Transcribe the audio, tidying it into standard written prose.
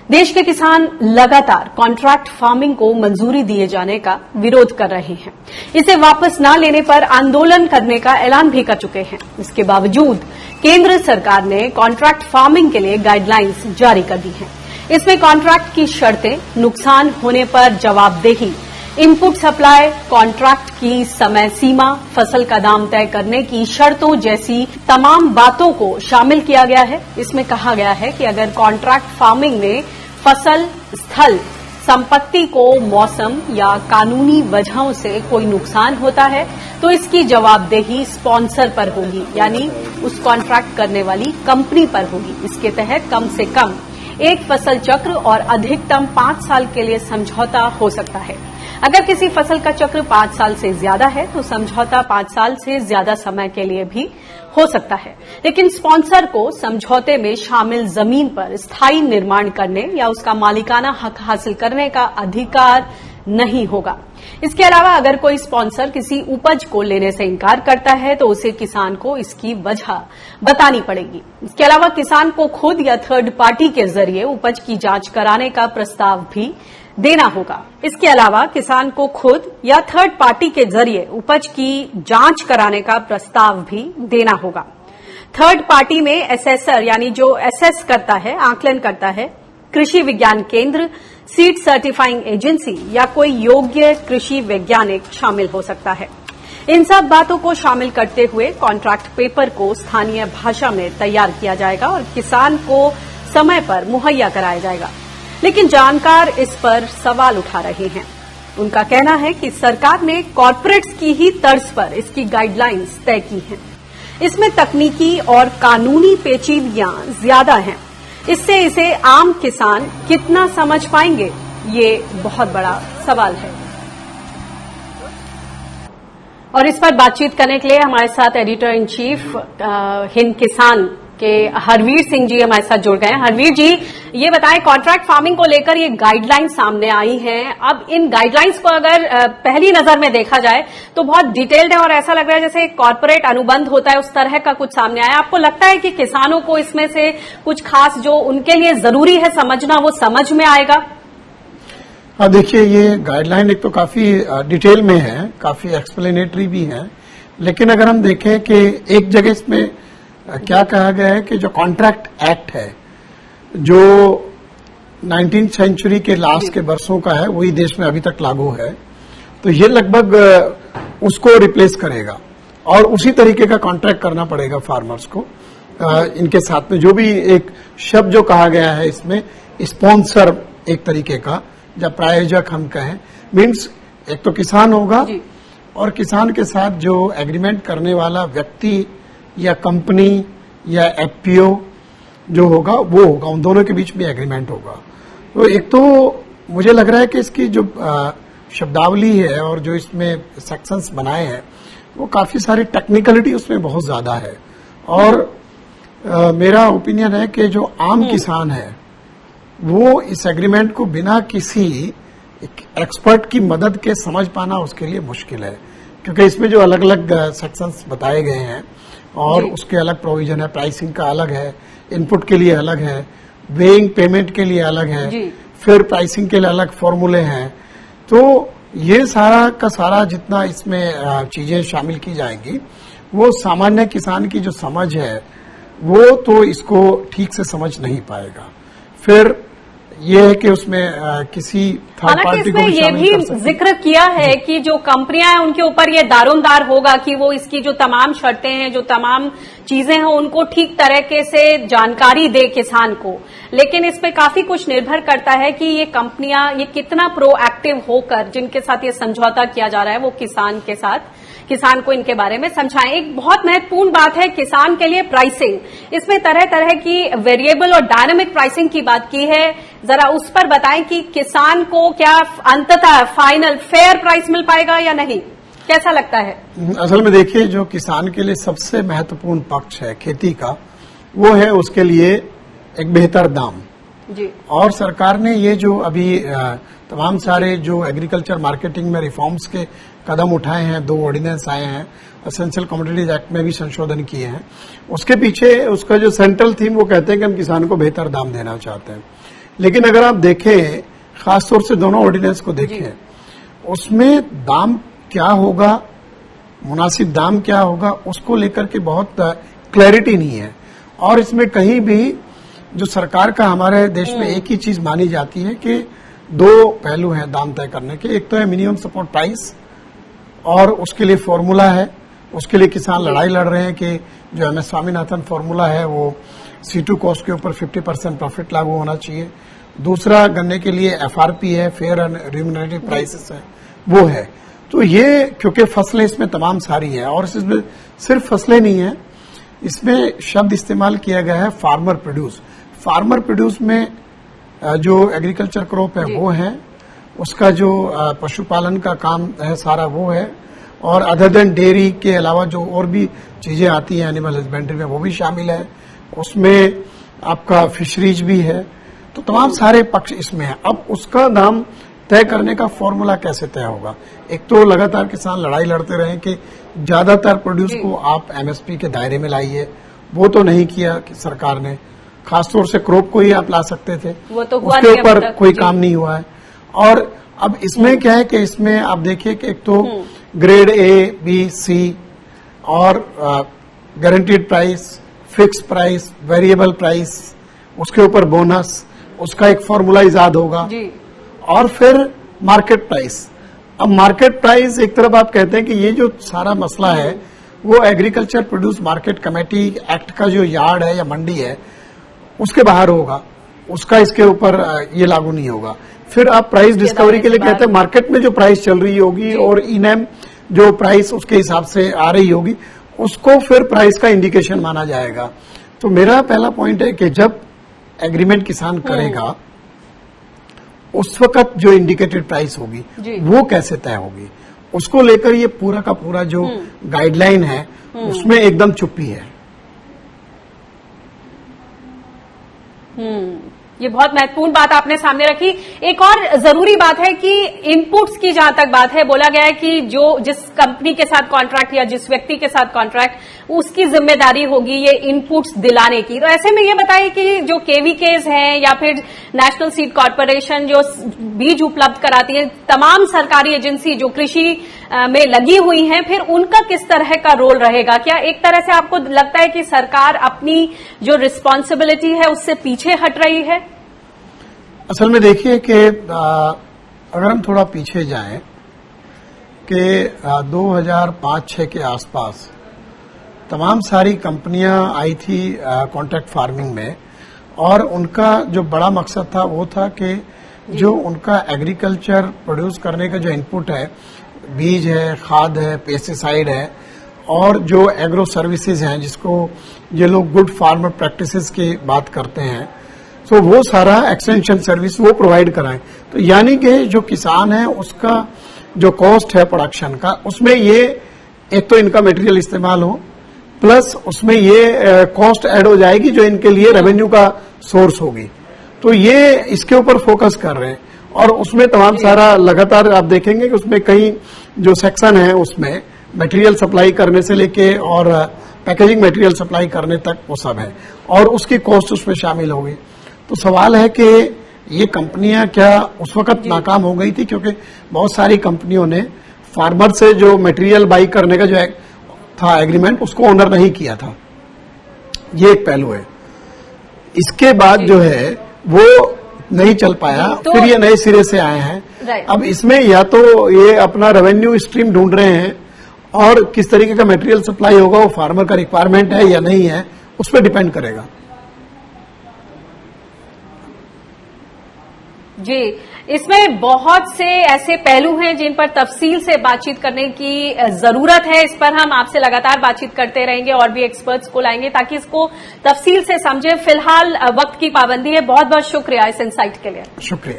देश के किसान लगातार कॉन्ट्रैक्ट फार्मिंग को मंजूरी दिए जाने का विरोध कर रहे हैं। इसे वापस न लेने पर आंदोलन करने का ऐलान भी कर चुके हैं। इसके बावजूद केंद्र सरकार ने कॉन्ट्रैक्ट फार्मिंग के लिए गाइडलाइंस जारी कर दी हैं। इसमें कॉन्ट्रैक्ट की शर्तें, नुकसान होने पर जवाबदेही, इनपुट सप्लाई, कॉन्ट्रैक्ट की समय सीमा, फसल का दाम तय करने की शर्तों जैसी तमाम बातों को शामिल किया गया है। इसमें कहा गया है कि अगर कॉन्ट्रैक्ट फार्मिंग में फसल, स्थल, संपत्ति को मौसम या कानूनी वजहों से कोई नुकसान होता है तो इसकी जवाबदेही स्पॉन्सर पर होगी, यानी उस कॉन्ट्रैक्ट करने वाली कंपनी पर होगी। इसके तहत कम से कम एक फसल चक्र और अधिकतम 5 साल के लिए समझौता हो सकता है। अगर किसी फसल का चक्र 5 साल से ज्यादा है तो समझौता 5 साल से ज्यादा समय के लिए भी हो सकता है, लेकिन स्पॉन्सर को समझौते में शामिल जमीन पर स्थायी निर्माण करने या उसका मालिकाना हक हासिल करने का अधिकार नहीं होगा। इसके अलावा अगर कोई स्पॉन्सर किसी उपज को लेने से इनकार करता है तो उसे किसान को इसकी वजह बतानी पड़ेगी। इसके अलावा किसान को खुद या थर्ड पार्टी के जरिए उपज की जांच कराने का प्रस्ताव भी देना होगा। इसके अलावा किसान को खुद या थर्ड पार्टी के जरिए उपज की जांच कराने का प्रस्ताव भी देना होगा। थर्ड पार्टी में एसेसर, यानी जो एसेस करता है, आकलन करता है, कृषि विज्ञान केंद्र, सीड सर्टिफाइंग एजेंसी या कोई योग्य कृषि वैज्ञानिक शामिल हो सकता है। इन सब बातों को शामिल करते हुए कॉन्ट्रैक्ट पेपर को स्थानीय भाषा में तैयार किया जाएगा और किसान को समय पर मुहैया कराया जाएगा। लेकिन जानकार इस पर सवाल उठा रहे हैं। उनका कहना है कि सरकार ने कॉर्पोरेट्स की ही तर्ज पर इसकी गाइडलाइंस तय की हैं। इसमें तकनीकी और कानूनी पेचीदगियां ज्यादा हैं। इससे इसे आम किसान कितना समझ पाएंगे, ये बहुत बड़ा सवाल है। और इस पर बातचीत करने के लिए हमारे साथ एडिटर इन चीफ हिंद किसान के हरवीर सिंह जी हमारे साथ जुड़ गए हैं। हरवीर जी, ये बताएं, कॉन्ट्रैक्ट फार्मिंग को लेकर ये गाइडलाइंस सामने आई हैं। अब इन गाइडलाइंस को अगर पहली नजर में देखा जाए तो बहुत डिटेल्ड है और ऐसा लग रहा है जैसे कॉर्पोरेट अनुबंध होता है, उस तरह का कुछ सामने आया। आपको लगता है कि किसानों को इसमें से कुछ खास जो उनके लिए जरूरी है समझना, वो समझ में आएगा? देखिए, ये गाइडलाइन एक तो काफी डिटेल में है, काफी एक्सप्लेनेटरी भी है, लेकिन अगर हम देखें कि एक जगह इसमें क्या कहा गया है कि जो कॉन्ट्रैक्ट एक्ट है, जो 19वीं सेंचुरी के लास्ट के वर्षों का है, वही देश में अभी तक लागू है, तो ये लगभग उसको रिप्लेस करेगा और उसी तरीके का कॉन्ट्रैक्ट करना पड़ेगा फार्मर्स को। इनके साथ में जो भी एक शब्द जो कहा गया है इसमें, स्पॉन्सर एक तरीके का, जब प्रायोजक हम कहें, मीन्स एक तो किसान होगा और किसान के साथ जो एग्रीमेंट करने वाला व्यक्ति या कंपनी या एफपीओ जो होगा वो होगा, उन दोनों के बीच में एग्रीमेंट होगा। तो एक तो मुझे लग रहा है कि इसकी जो शब्दावली है और जो इसमें सेक्शंस बनाए हैं वो काफी सारी टेक्निकलिटी उसमें बहुत ज्यादा है। और मेरा ओपिनियन है कि जो आम किसान है वो इस एग्रीमेंट को बिना किसी एक्सपर्ट की मदद के समझ पाना उसके लिए मुश्किल है, क्योंकि इसमें जो अलग अलग सेक्शंस बताए गए हैं और उसके अलग प्रोविजन है, प्राइसिंग का अलग है, इनपुट के लिए अलग है, वेइंग पेमेंट के लिए अलग है, फिर प्राइसिंग के लिए अलग फॉर्मूले हैं। तो ये सारा का सारा जितना इसमें चीजें शामिल की जाएंगी, वो सामान्य किसान की जो समझ है वो तो इसको ठीक से समझ नहीं पाएगा। फिर ये है कि उसमें किसी थर्ड पार्टी को ये भी जिक्र किया है कि जो कंपनियां हैं उनके ऊपर ये दारोमदार होगा कि वो इसकी जो तमाम शर्तें हैं, जो तमाम चीजें हैं, उनको ठीक तरीके से जानकारी दे किसान को। लेकिन इस पे काफी कुछ निर्भर करता है कि ये कंपनियां ये कितना प्रोएक्टिव होकर जिनके साथ ये समझौता किया जा रहा है वो किसान को इनके बारे में समझाएं। एक बहुत महत्वपूर्ण बात है किसान के लिए प्राइसिंग। इसमें तरह तरह की वेरिएबल और डायनामिक प्राइसिंग की बात की है, जरा उस पर बताएं कि किसान को क्या अंततः फाइनल फेयर प्राइस मिल पाएगा या नहीं, कैसा लगता है? असल में देखिए, जो किसान के लिए सबसे महत्वपूर्ण पक्ष है खेती का, वो है उसके लिए एक बेहतर दाम जी। और सरकार ने ये जो अभी तमाम सारे जो एग्रीकल्चर मार्केटिंग में रिफॉर्म्स के कदम उठाए हैं, 2 ऑर्डिनेंस आए हैं, एसेंशियल कमोडिटीज एक्ट में भी संशोधन किए हैं, उसके पीछे उसका जो सेंट्रल थीम वो कहते हैं कि हम किसान को बेहतर दाम देना चाहते हैं। लेकिन अगर आप देखें, खासतौर से दोनों ऑर्डिनेंस को देखें, उसमें दाम क्या होगा, मुनासिब दाम क्या होगा, उसको लेकर के बहुत क्लैरिटी नहीं है। और इसमें कहीं भी जो सरकार का हमारे देश में एक ही चीज मानी जाती है कि दो पहलू हैं दाम तय करने के। एक तो है मिनिमम सपोर्ट प्राइस, और उसके लिए फॉर्मूला है, उसके लिए किसान लड़ाई लड़ रहे हैं कि जो एमएस स्वामीनाथन फॉर्मूला है वो C2 कॉस्ट के ऊपर 50% प्रॉफिट लागू होना चाहिए। दूसरा गन्ने के लिए FRP है, फेयर एंड रिम्यूनरेटिव प्राइसेस है, वो है। तो ये क्योंकि फसलें इसमें तमाम सारी है, और इसमें सिर्फ फसलें नहीं है, इसमें शब्द इस्तेमाल किया गया है फार्मर प्रोड्यूस। फार्मर प्रोड्यूस में जो एग्रीकल्चर क्रॉप है वो है, उसका जो पशुपालन का काम है सारा वो है, और अदर देन डेयरी के अलावा जो और भी चीजें आती हैं एनिमल हस्बेंड्री में वो भी शामिल है, उसमें आपका फिशरीज भी है। तो तमाम सारे पक्ष इसमें है। अब उसका दाम तय करने का फॉर्मूला कैसे तय होगा? एक तो लगातार किसान लड़ाई लड़ते रहे कि ज्यादातर प्रोड्यूस को आप MSP के दायरे में लाइए, वो तो नहीं किया कि सरकार ने। खासतौर से क्रॉप को ही आप ला सकते थे, वो तो उसके ऊपर कोई काम नहीं हुआ है। और अब इसमें क्या है कि इसमें आप देखिए कि एक तो ग्रेड A, B, C और guaranteed price, fix price, variable price, उसके ऊपर बोनस, उसका एक फॉर्मूला इजाद होगा जी। और फिर मार्केट प्राइस। अब मार्केट प्राइस एक तरफ आप कहते हैं कि ये जो सारा मसला है वो agriculture produce market committee act का जो यार्ड है या मंडी है उसके बाहर होगा, उसका इसके ऊपर ये लागू नहीं होगा। फिर आप प्राइस डिस्कवरी के लिए कहते हैं मार्केट में जो प्राइस चल रही होगी और इनएम जो प्राइस उसके हिसाब से आ रही होगी उसको फिर प्राइस का इंडिकेशन माना जाएगा। तो मेरा पहला पॉइंट है कि जब एग्रीमेंट किसान करेगा उस वक्त जो इंडिकेटेड प्राइस होगी वो कैसे तय होगी, उसको लेकर ये पूरा का पूरा जो गाइडलाइन है उसमें एकदम चुप्पी है। ये बहुत महत्वपूर्ण बात आपने सामने रखी। एक और जरूरी बात है कि इनपुट्स की जहां तक बात है, बोला गया है कि जो जिस कंपनी के साथ कॉन्ट्रैक्ट या जिस व्यक्ति के साथ कॉन्ट्रैक्ट उसकी जिम्मेदारी होगी ये इनपुट्स दिलाने की। तो ऐसे में ये बताइए कि जो KVKs हैं या फिर नेशनल सीड कॉर्पोरेशन जो बीज उपलब्ध कराती है, तमाम सरकारी एजेंसी जो कृषि में लगी हुई हैं, फिर उनका किस तरह का रोल रहेगा? क्या एक तरह से आपको लगता है कि सरकार अपनी जो रिस्पॉन्सिबिलिटी है उससे पीछे हट रही है? असल में देखिए कि अगर हम थोड़ा पीछे जाएं कि 2005-06 के आसपास तमाम सारी कंपनियां आई थी कॉन्ट्रैक्ट फार्मिंग में, और उनका जो बड़ा मकसद था वो था कि जो उनका एग्रीकल्चर प्रोड्यूस करने का जो इनपुट है, बीज है, खाद है, पेस्टिसाइड है, और जो एग्रो सर्विसेज हैं जिसको ये लोग गुड फार्मर प्रैक्टिसेस की बात करते हैं, तो वो सारा एक्सटेंशन सर्विस वो प्रोवाइड कराएं। तो यानी कि जो किसान है उसका जो कॉस्ट है प्रोडक्शन का, उसमें ये एक तो इनका मटेरियल इस्तेमाल हो, प्लस उसमें ये कॉस्ट ऐड हो जाएगी जो इनके लिए रेवेन्यू का सोर्स होगी। तो ये इसके ऊपर फोकस कर रहे हैं, और उसमें तमाम सारा लगातार आप देखेंगे कि उसमें कई जो सेक्शन है उसमें मटेरियल सप्लाई करने से लेके और पैकेजिंग मटेरियल सप्लाई करने तक वो सब है, और उसकी कॉस्ट उसमें शामिल होगी। तो सवाल है कि ये कंपनियां क्या उस वक्त नाकाम हो गई थी क्योंकि बहुत सारी कंपनियों ने फार्मर से जो मटेरियल बाई करने का जो था एग्रीमेंट उसको ऑनर नहीं किया था। ये एक पहलू है। इसके बाद जो है वो नहीं चल पाया, तो फिर ये नए सिरे से आए हैं। अब इसमें या तो ये अपना रेवेन्यू स्ट्रीम ढूंढ रहे हैं, और किस तरीके का मटेरियल सप्लाई होगा वो फार्मर का रिक्वायरमेंट है या नहीं है उस पर डिपेंड करेगा। जी, इसमें बहुत से ऐसे पहलू हैं जिन पर तफसील से बातचीत करने की जरूरत है। इस पर हम आपसे लगातार बातचीत करते रहेंगे और भी एक्सपर्ट्स को लाएंगे ताकि इसको तफसील से समझें। फिलहाल वक्त की पाबंदी है। बहुत बहुत शुक्रिया इस इंसाइट के लिए। शुक्रिया।